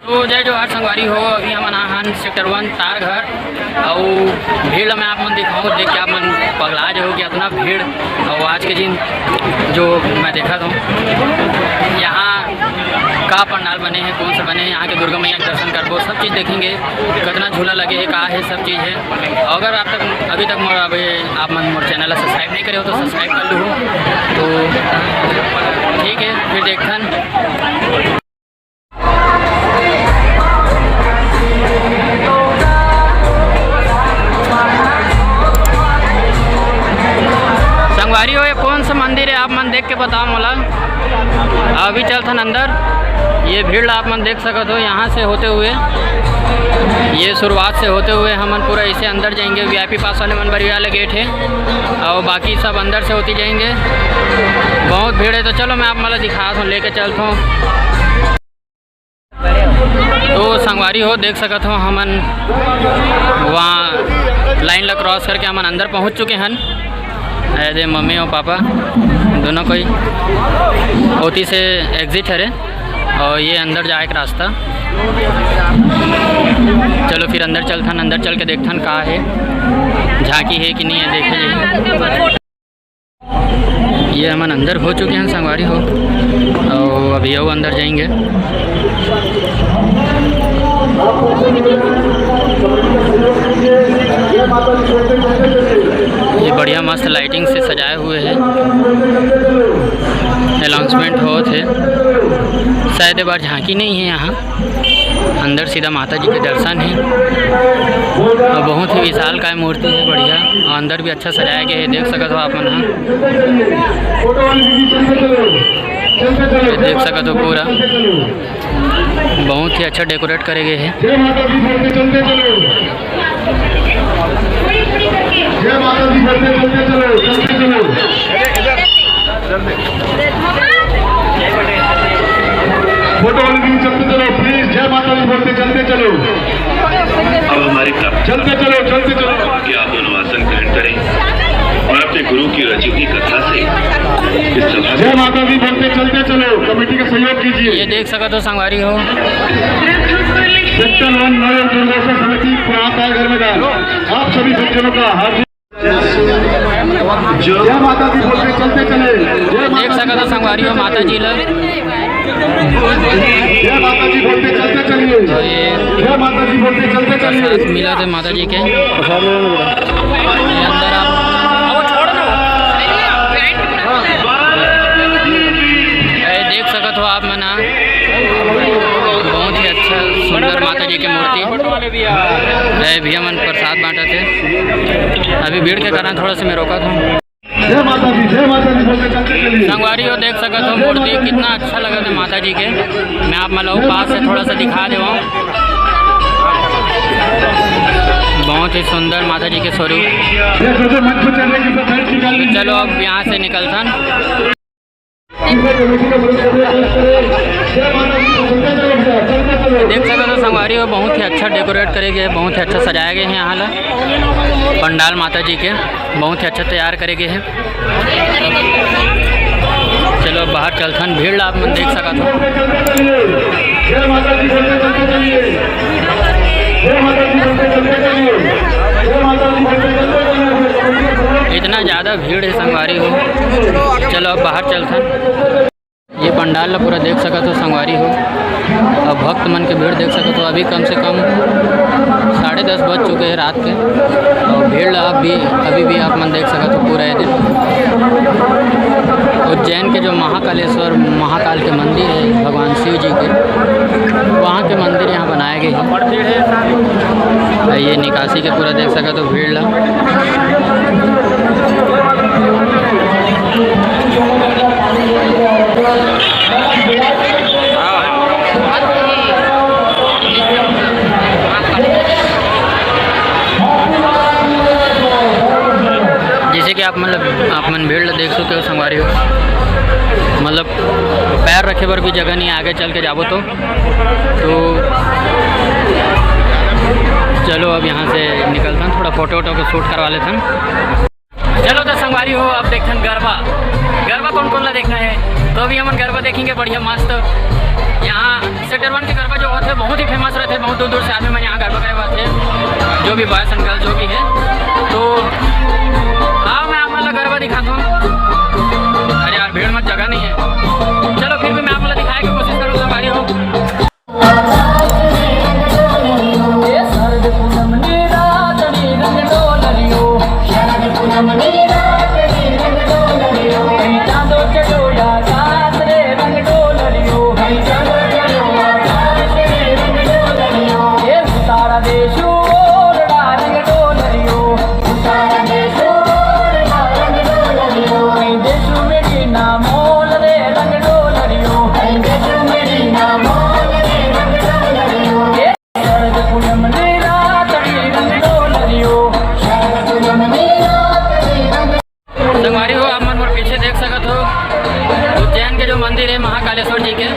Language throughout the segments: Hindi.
तो जय जोहार संगवारी हो। अभी हम हन सेक्टर 1 तार घर और भीड़ में आप मन दिखाऊँ देख के आप मन पगला जो हो गया इतना भीड़। और आज के दिन जो मैं देखा था यहाँ का पंडाल बने हैं, कौन से बने हैं, यहाँ के दुर्गा मैया के दर्शन करबो, सब चीज़ देखेंगे, कितना झूला लगे है, कहाँ है, सब चीज़ है। अगर आप तक अभी तक आप मन मोर चैनल सब्सक्राइब नहीं करे हो तो सब्सक्राइब कर लो। तो ठीक है, फिर देखन संगवारी हो। ये कौन सा मंदिर है आप मन देख के बताओ मोला। अभी चलथन अंदर, ये भीड़ आप मन देख सकत हो। यहाँ से होते हुए, ये शुरुआत से होते हुए हम पूरा इसे अंदर जाएंगे। वीआईपी पास वाले मन बरी वाले गेट है और बाकी सब अंदर से होती जाएंगे। बहुत भीड़ है, तो चलो मैं आप मला दिखा दूँ, लेके चलता हूँ। तो संगवारी हो देख सकत हो, हमन वहाँ लाइन ला क्रॉस करके हमन अंदर पहुँच चुके हैं। ऐसे मम्मी और पापा दोनों कोई ओती से एग्जिट है और ये अंदर जाए का रास्ता। चलो फिर अंदर चलथन, अंदर चल के देखथन कहाँ है, झांकी है कि नहीं है, देखे जाइए। ये हम अंदर हो चुके हैं संगवारी हो और अभी वो अंदर जाएंगे। ये बढ़िया मस्त लाइटिंग से सजाए हुए हैं। अनाउंसमेंट हो थे, शायद एक बार झांकी नहीं है यहाँ। अंदर सीधा माता जी के दर्शन है और बहुत ही विशाल काय मूर्ति है, बढ़िया। और अंदर भी अच्छा सजाया गया है, देख सकते हो आप मन। देख सकते हो पूरा बहुत ही अच्छा डेकोरेट करे गए हैं। फोटो चलते चलो प्लीज, जय माता दी बोलते चलते चलो। अब हमारी चलते चलो कि आप दोनों आसन ग्रहण करें और अपने गुरु की रची हुई कथा से इस सभा जय माता दी बोलते चलते चलो कमेटी का सहयोग कीजिए। ये देख सकते हो संगवारी हो, सेक्टर 1 नगर दुर्गा समिति पुराना घर मैदान, आप सभी सज्जनों का हार्दिक जय माता दी बोलते चलते चले। देख सकते हो संगवारी हो माता जी लोग, जय माता जी बोलते चलते चलिए। जय माता जी बोलते चलते चलिए। मिला थे माता जी के अंदर। आप देख सकते हो आप मना, बहुत ही अच्छा सुंदर माता जी की मूर्ति। भैया मन प्रसाद बांटा थे, अभी भीड़ के कारण थोड़ा सा मैं रोका था। जय माता दी बोलते चलते चलिए। संगवारी हो देख सकते हो मूर्ति कितना अच्छा लगा था माता जी के। मैं आप मतलब पास से थोड़ा सा दिखा दे, बहुत ही सुंदर माता जी के स्वरूप। चलो अब यहाँ से निकलथन। देख सकते हो संगवारी हो, बहुत ही अच्छा डेकोरेट करे गए, बहुत ही अच्छा सजाए गए हैं। यहाँ ला पंडाल माता जी के बहुत ही अच्छा तैयार करे गए हैं। चलो बाहर चलथन, भीड़ आप मन देख सकते हो। इतना ज़्यादा भीड़ है संगवारी हो। चलो अब बाहर चलथन। ये पंडाल पूरा देख सकते हो संगवारी हो और भक्त मन के भीड़ देख सकते हो। अभी कम से कम 10:30 बज चुके हैं रात के और भीड़ अभी भी आप मन देख सकते हो पूरा ये दिन। उज्जैन के जो महाकालेश्वर महाकाल के मंदिर है भगवान शिव जी के, वहाँ के मंदिर यहाँ बनाए गए हैं। ये निकासी के पूरा देख सकते हो भीड़ ला। जैसे कि आप मन भीड़ देख सकते हो संगवारी हो, मतलब पैर रखे पर भी जगह नहीं, आगे चल के जाबो तो चलो अब यहाँ से निकलता हूँ, थोड़ा फोटो वोटो को शूट करवा लेता हूँ। चलो तो संगवारी हो, अब देखते हैं गरबा कौन कौन ला देखना है, तो अभी हम गरबा देखेंगे बढ़िया मस्त। यहाँ सेक्टर 1 के गरबा जो होते हैं बहुत ही फेमस रहते हैं, बहुत दूर दूर से आदमी मैं यहाँ गरबा करे हुए थे, जो भी बॉयज एंड गर्ल्स जो भी है। तो हाँ मैं आप वाला गरबा दिखाता हूँ। अरे यार भीड़ मत, जगह नहीं है। चलो फिर भी मैं आप वाला दिखाने की कोशिश करूँ संगवारी हो। संगवारी हो आप मन मोर पीछे देख सकत हो, उज्जैन के जो मंदिर है महाकालेश्वर जी के,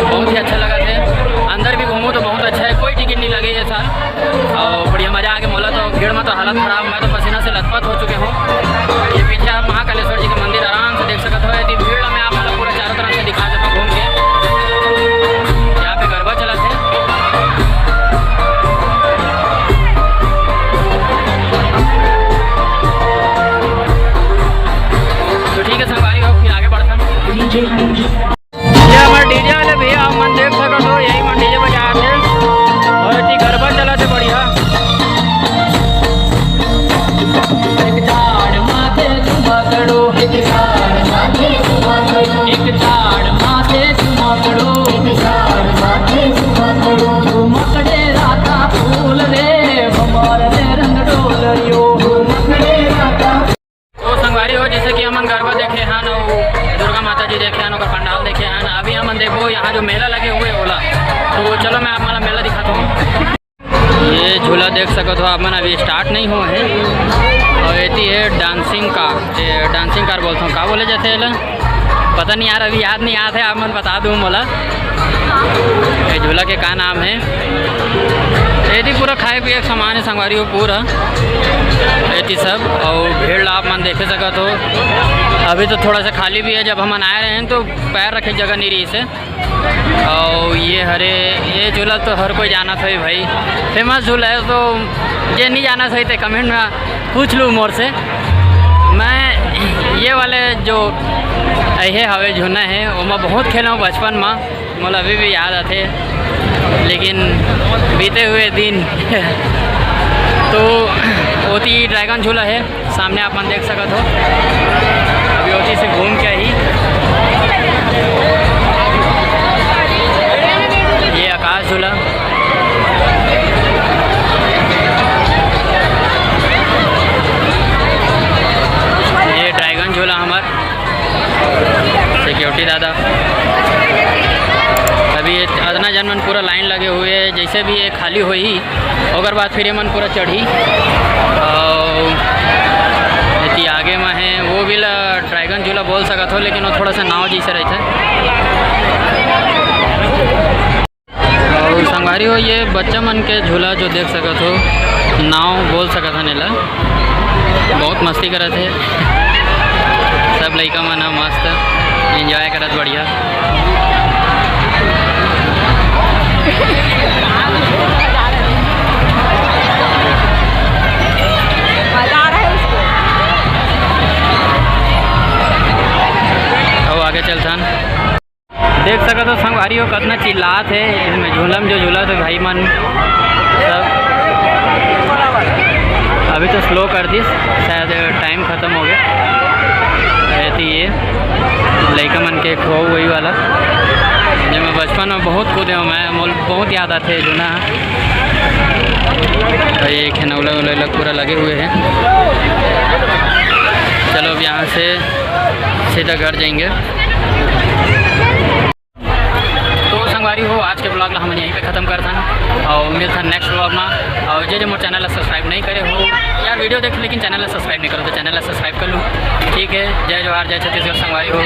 बहुत ही अच्छा लगा थे। अंदर भी घूमो तो बहुत अच्छा है, कोई टिकट नहीं लगे ये साल और बढ़िया मज़ा आके मोला। तो भीड़ में तो हालत ख़राब, मैं तो पसीना से लथपथ हो चुके हूँ। ये पीछे आप महाकालेश्वर जी के मंदिर आराम से देख सकते हो। यदि भीड़ में आप मतलब पूरा चारों तरफ से दिखा देता हूँ घूम के। यहाँ पे गरबा चला थे। तो ठीक है संगवारी हो, फिर आगे बढ़ता हूँ। ये हमारे डीजे वाले भैया आप मन देख सकते हो, यही मन डीजे बजा थे और इतनी गरबा चला थे बढ़िया। एक झाड़ माथे चुमा करो, एक झाड़ माथे चुमा करो, एक झाड़ माथे चुमा करो, एक झाड़ माथे चुमा करो, झुमकड़े राता फूल रे हमारे रे रंग डोलरियो, झुमकड़े राता। तो संगवारी हो जैसे कि हम गरबा देखे हैं ना, दुर्गा माता जी देखे हैं ना, पंडाल देखे हैं ना। अभी हम देखो यहाँ जो मेला लगे हुए ओला, तो चलो मैं आप वाला मेला दिखाता हूँ। ये झूला देख सकते हो आप मन, अभी स्टार्ट नहीं हुआ है और ये है डांसिंग कार बोलता हूँ, क्या बोले जाते हैं पता नहीं यार, अभी याद नहीं आता है, आप मन बता दूँ बोला। ये झूला के क्या नाम है। यदि पूरा खाए पिए सामान है संगवारी हो पूरा यदि सब, और भीड़ आप मन देखे सकते हो। अभी तो थोड़ा सा खाली भी है, जब हम आए रहे हैं तो पैर रखे जगह नहीं रही इसे। और ये झूला तो हर कोई जाना था भाई, फेमस झूला है, तो ये नहीं जाना सही थे कमेंट में पूछ लूँ मोर से। मैं ये वाले जो ये हवे झूना है वो मैं बहुत खेला हूँ बचपन में, मुझे अभी भी याद आते, लेकिन बीते हुए दिन तो ओती ड्रैगन झूला है सामने आप मन देख सकते हो। अभी ओती से घूम के ही ये आकाश झूला, ये ड्रैगन झूला हमार सिक्योरिटी दादा। अभी अदना जनमन पूरा लाइन लगे हुए है, जैसे भी ये खाली हुई और बाद फिर मन पूरा चढ़ी और इतनी आगे में है वो भी ड्रैगन झूला बोल सकते हो, लेकिन वो थोड़ा सा नाव जैसे रहता है। और संगवारी हो ये बच्चा मन के झूला जो देख सकते हो, नाव बोल सकता नीला, बहुत मस्ती करत है सब लड़का मन, मस्त एंजॉय करत बढ़िया। अब आगे चलता देख सकते हो संगवारी हो कितना चिल्लात है इसमें झूला में, जो झूला तो भाई मन सब। अभी तो स्लो कर दी, शायद टाइम ख़त्म हो गया। ये लड़का मन के खो वही वाला जो मैं बचपन में बहुत कूदे हूँ, मैं बहुत याद आते हैं जो ना। तो ये खनौला उला पूरा लगे हुए हैं। चलो अब यहाँ से सीधा घर जाएंगे। तो संगवारी हो आज के ब्लॉग ला हम यहीं पे ख़त्म करथन और मिलथन नेक्स्ट ब्लॉग में। और जो मोर चैनल सब्सक्राइब नहीं करे हो यार वीडियो देख लेकिन चैनल सब्सक्राइब नहीं करो तो चैनल सब्सक्राइब कर लो। ठीक है, जय जवाहर जय छत्तीसगढ़ संगवारी हो।